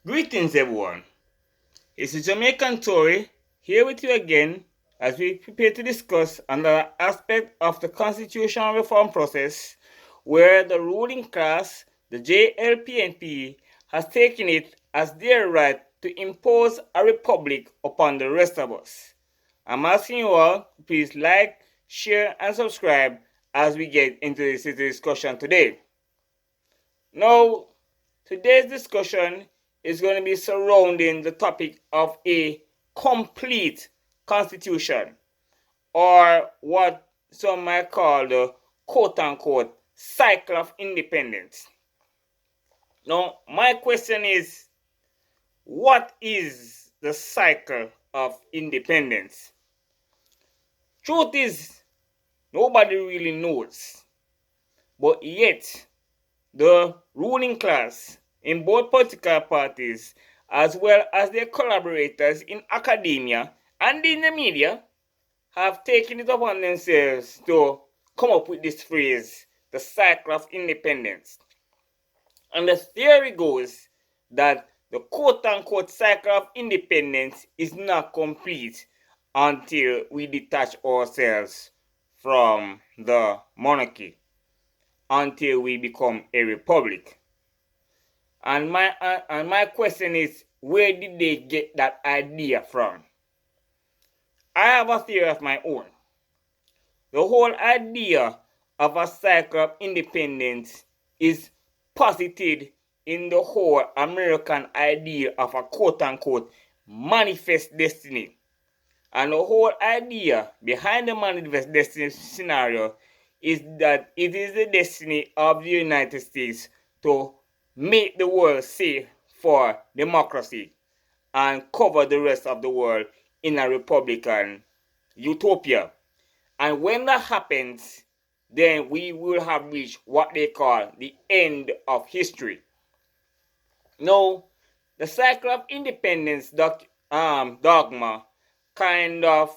Greetings, everyone. It's the Jamaican Tory here with you again as we prepare to discuss another aspect of the constitutional reform process where the ruling class, the JLPNP, has taken it as their right to impose a republic upon the rest of us. I'm asking you all to please like, share, and subscribe as we get into this discussion today. Now, today's discussion is going to be surrounding the topic of a complete constitution, or what some might call the quote-unquote cycle of independence. Now, my question is, what is the cycle of independence? Truth is, nobody really knows, but yet the ruling class in both political parties, as well as their collaborators in academia and in the media, have taken it upon themselves to come up with this phrase, the cycle of independence. And the theory goes that the quote-unquote cycle of independence is not complete until we detach ourselves from the monarchy, until we become a republic. And my question is, where did they get that idea from? I have a theory of my own. The whole idea of a cycle of independence is posited in the whole American idea of a quote-unquote manifest destiny. And the whole idea behind the manifest destiny scenario is that it is the destiny of the United States to make the world safe for democracy and cover the rest of the world in a republican utopia. And when that happens, then we will have reached what they call the end of history. Now, the cycle of independence dogma kind of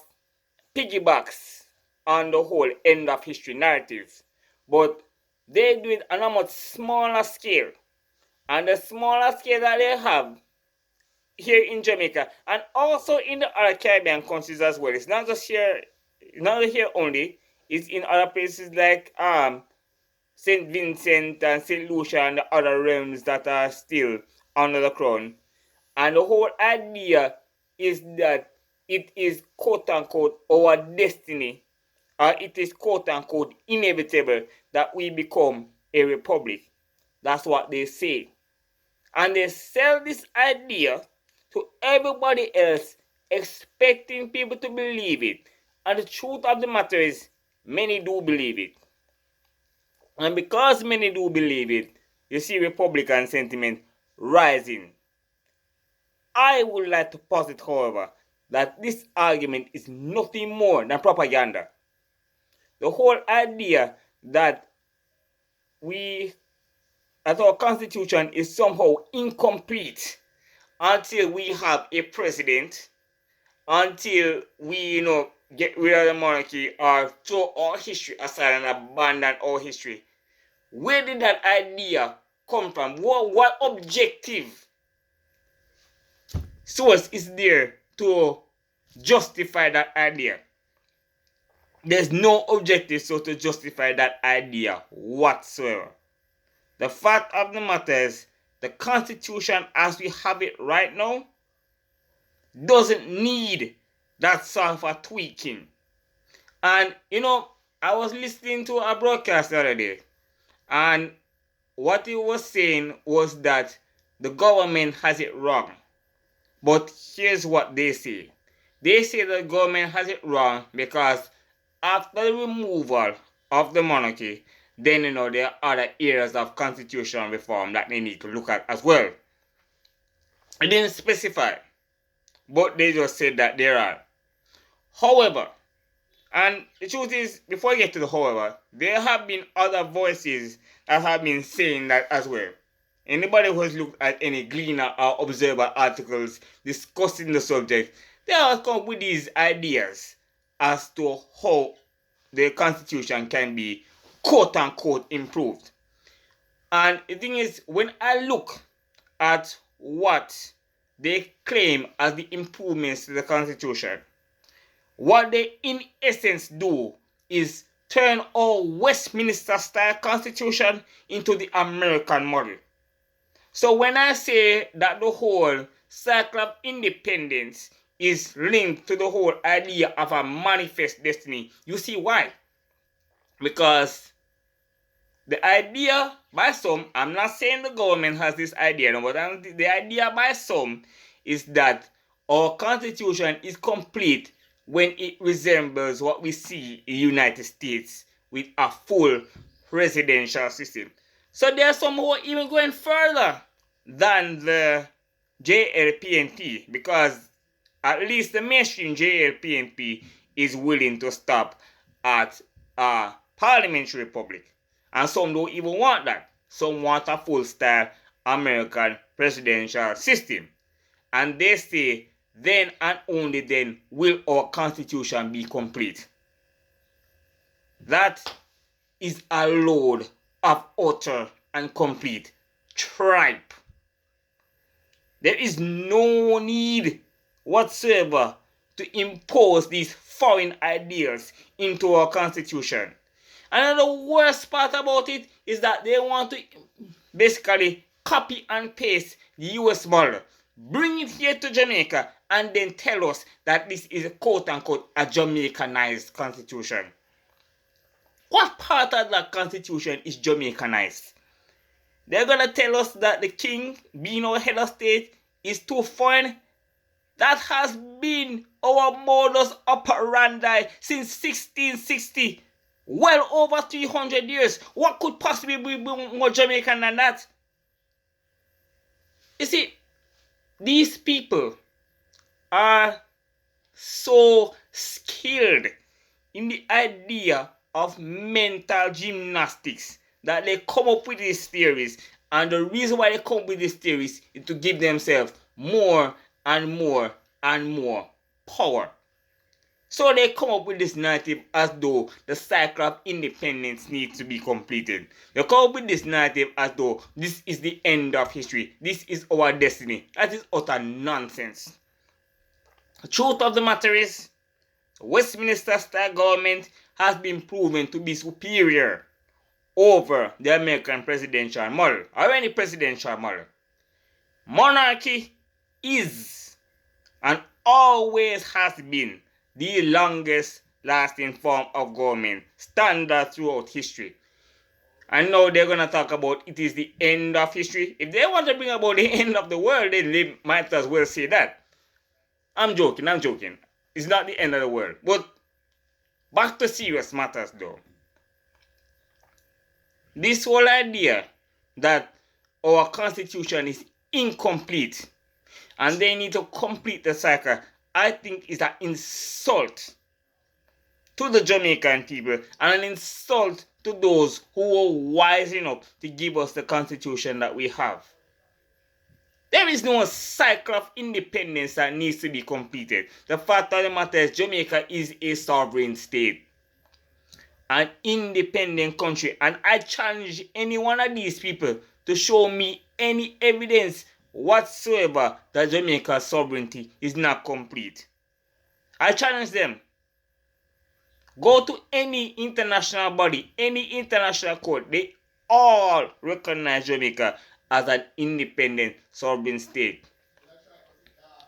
piggybacks on the whole end of history narrative, but they do it on a much smaller scale. And the smaller scale that they have here in Jamaica and also in the other Caribbean countries as well. It's not just here, not here only. It's in other places like St. Vincent and St. Lucia and the other realms that are still under the crown. And the whole idea is that it is quote-unquote our destiny, or it is quote-unquote inevitable that we become a republic. That's what they say. And they sell this idea to everybody else, expecting people to believe it. And the truth of the matter is, many do believe it. And because many do believe it, you see Republican sentiment rising. I would like to posit, however, that this argument is nothing more than propaganda. The whole idea that our constitution is somehow incomplete until we have a president, until we, get rid of the monarchy or throw our history aside and abandon our history. Where did that idea come from? What objective source is there to justify that idea? There's no objective source to justify that idea whatsoever. The fact of the matter is, the Constitution as we have it right now doesn't need that sort of a tweaking. And I was listening to a broadcast the other day, and what he was saying was that the government has it wrong. But here's what they say. They say the government has it wrong because after the removal of the monarchy, then there are other areas of constitutional reform that they need to look at as well. It didn't specify, but they just said that there are. However, and the truth is, before I get to the however, there have been other voices that have been saying that as well. Anybody who has looked at any Gleaner or Observer articles discussing the subject, they have come up with these ideas as to how the Constitution can be quote-unquote improved. And the thing is, when I look at what they claim as the improvements to the Constitution. What they in essence do is turn our Westminster style Constitution into the American model. So when I say that the whole cycle of independence is linked to the whole idea of a manifest destiny, you see why? Because the idea by some, I'm not saying the government has this idea, no, but the idea by some is that our constitution is complete when it resembles what we see in the United States with a full presidential system. So there are some who are even going further than the JLPNP, because at least the mainstream JLPNP is willing to stop at a parliamentary republic. And some don't even want that. Some want a full-style American presidential system. And they say, then and only then will our constitution be complete. That is a load of utter and complete tripe. There is no need whatsoever to impose these foreign ideas into our constitution. And the worst part about it is that they want to basically copy and paste the US model, bring it here to Jamaica, and then tell us that this is a quote-unquote a Jamaicanized constitution. What part of that constitution is Jamaicanized? They're going to tell us that the king, being our head of state, is too foreign. That has been our modus operandi since 1660. Well over 300 years. What could possibly be more Jamaican than that? You see, these people are so skilled in the idea of mental gymnastics that they come up with these theories. And the reason why they come up with these theories is to give themselves more and more and more power. So they come up with this narrative as though the cycle of independence needs to be completed. They come up with this narrative as though this is the end of history. This is our destiny. That is utter nonsense. The truth of the matter is, the Westminster style government has been proven to be superior over the American presidential model or any presidential model. Monarchy is and always has been the longest lasting form of government, standard throughout history. And now they're going to talk about it is the end of history. If they want to bring about the end of the world, then they might as well say that. I'm joking. It's not the end of the world. But back to serious matters though. This whole idea that our constitution is incomplete and they need to complete the cycle, I think is an insult to the Jamaican people and an insult to those who are wise enough to give us the constitution that we have. There is no cycle of independence that needs to be completed. The fact of the matter is Jamaica is a sovereign state, an independent country, and I challenge any one of these people to show me any evidence whatsoever that Jamaica's sovereignty is not complete. I challenge them. Go to any international body, any international court, they all recognize Jamaica as an independent sovereign state.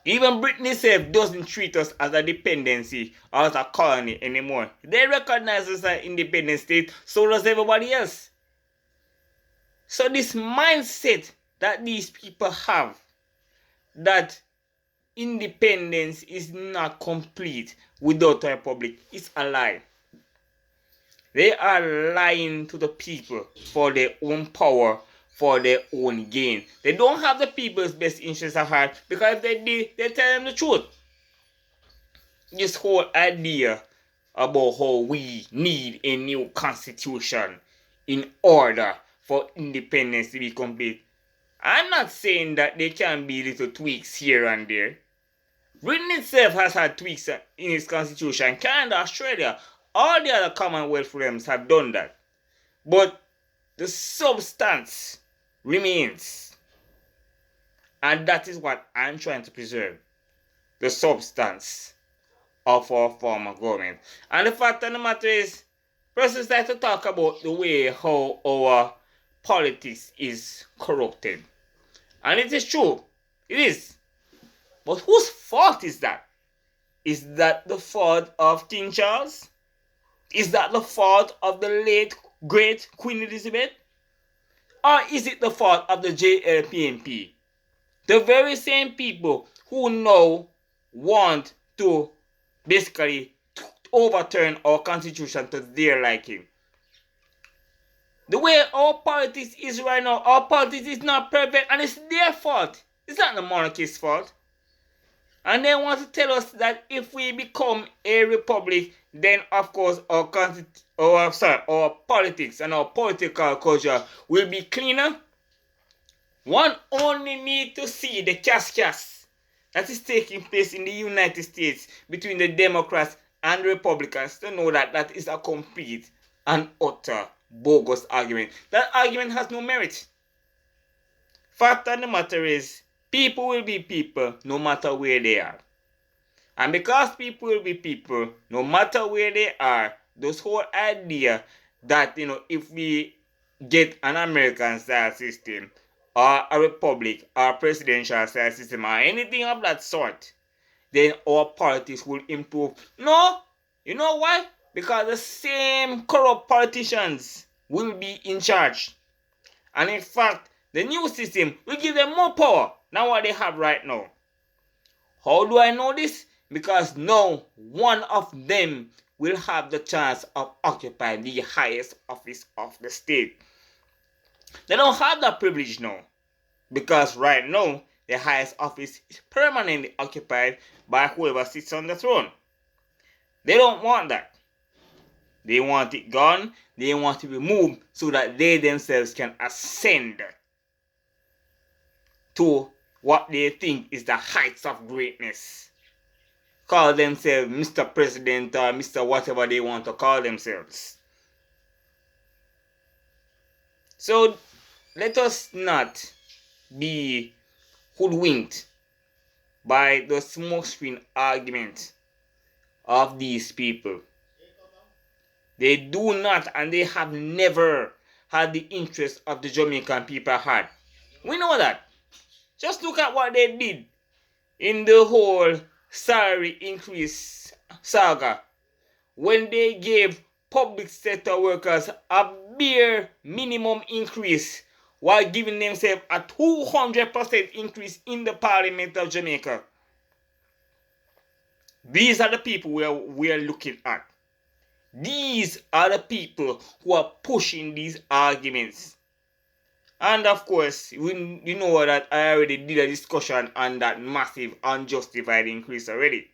Even Britain itself doesn't treat us as a dependency or as a colony anymore. They recognize us as an independent state, so does everybody else. So this mindset that these people have, that independence is not complete without a republic, is a lie. They are lying to the people for their own power, for their own gain. They don't have the people's best interests at heart, because if they did, they tell them the truth. This whole idea about how we need a new constitution in order for independence to be complete, I'm not saying that there can be little tweaks here and there. Britain itself has had tweaks in its constitution. Canada, Australia, all the other Commonwealth realms have done that. But the substance remains. And that is what I'm trying to preserve. The substance of our former government. And the fact of the matter is, persons like to talk about the way how our politics is corrupted. And it is true. It is. But whose fault is that? Is that the fault of King Charles? Is that the fault of the late great Queen Elizabeth? Or is it the fault of the JLPMP? The very same people who now want to basically overturn our constitution to their liking. The way our politics is right now, our politics is not perfect and it's their fault. It's not the monarchy's fault. And they want to tell us that if we become a republic, then of course our politics and our political culture will be cleaner. One only need to see the cas that is taking place in the United States between the Democrats and the Republicans to know that that is a complete and utter bogus argument. That argument has no merit. Fact of the matter is, people will be people no matter where they are. And because people will be people no matter where they are, this whole idea that, if we get an American style system or a republic or a presidential style system or anything of that sort, then our politics will improve. No, you know why? Because the same corrupt politicians will be in charge. And in fact, the new system will give them more power than what they have right now. How do I know this? Because now one of them will have the chance of occupying the highest office of the state. They don't have that privilege now. Because right now, the highest office is permanently occupied by whoever sits on the throne. They don't want that. They want it gone. They want it removed so that they themselves can ascend to what they think is the heights of greatness. Call themselves Mr. President or Mr. whatever they want to call themselves. So let us not be hoodwinked by the smokescreen argument of these people. They do not and they have never had the interest of the Jamaican people had. We know that. Just look at what they did in the whole salary increase saga when they gave public sector workers a bare minimum increase while giving themselves a 200% increase in the Parliament of Jamaica. These are the people we are looking at. These are the people who are pushing these arguments. And of course, you know that I already did a discussion on that massive unjustified increase already.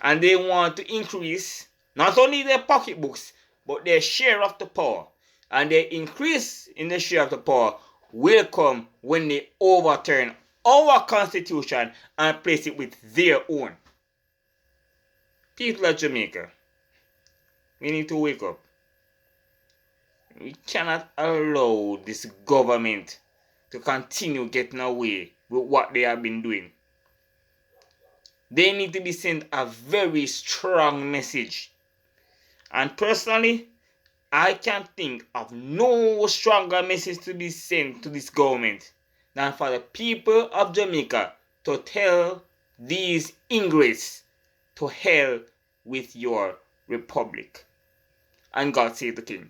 And they want to increase not only their pocketbooks, but their share of the power. And their increase in the share of the power will come when they overturn our constitution and place it with their own. People of Jamaica, we need to wake up. We cannot allow this government to continue getting away with what they have been doing. They need to be sent a very strong message. And personally, I can't think of no stronger message to be sent to this government than for the people of Jamaica to tell these ingrates to hell with your republic. And God save the king.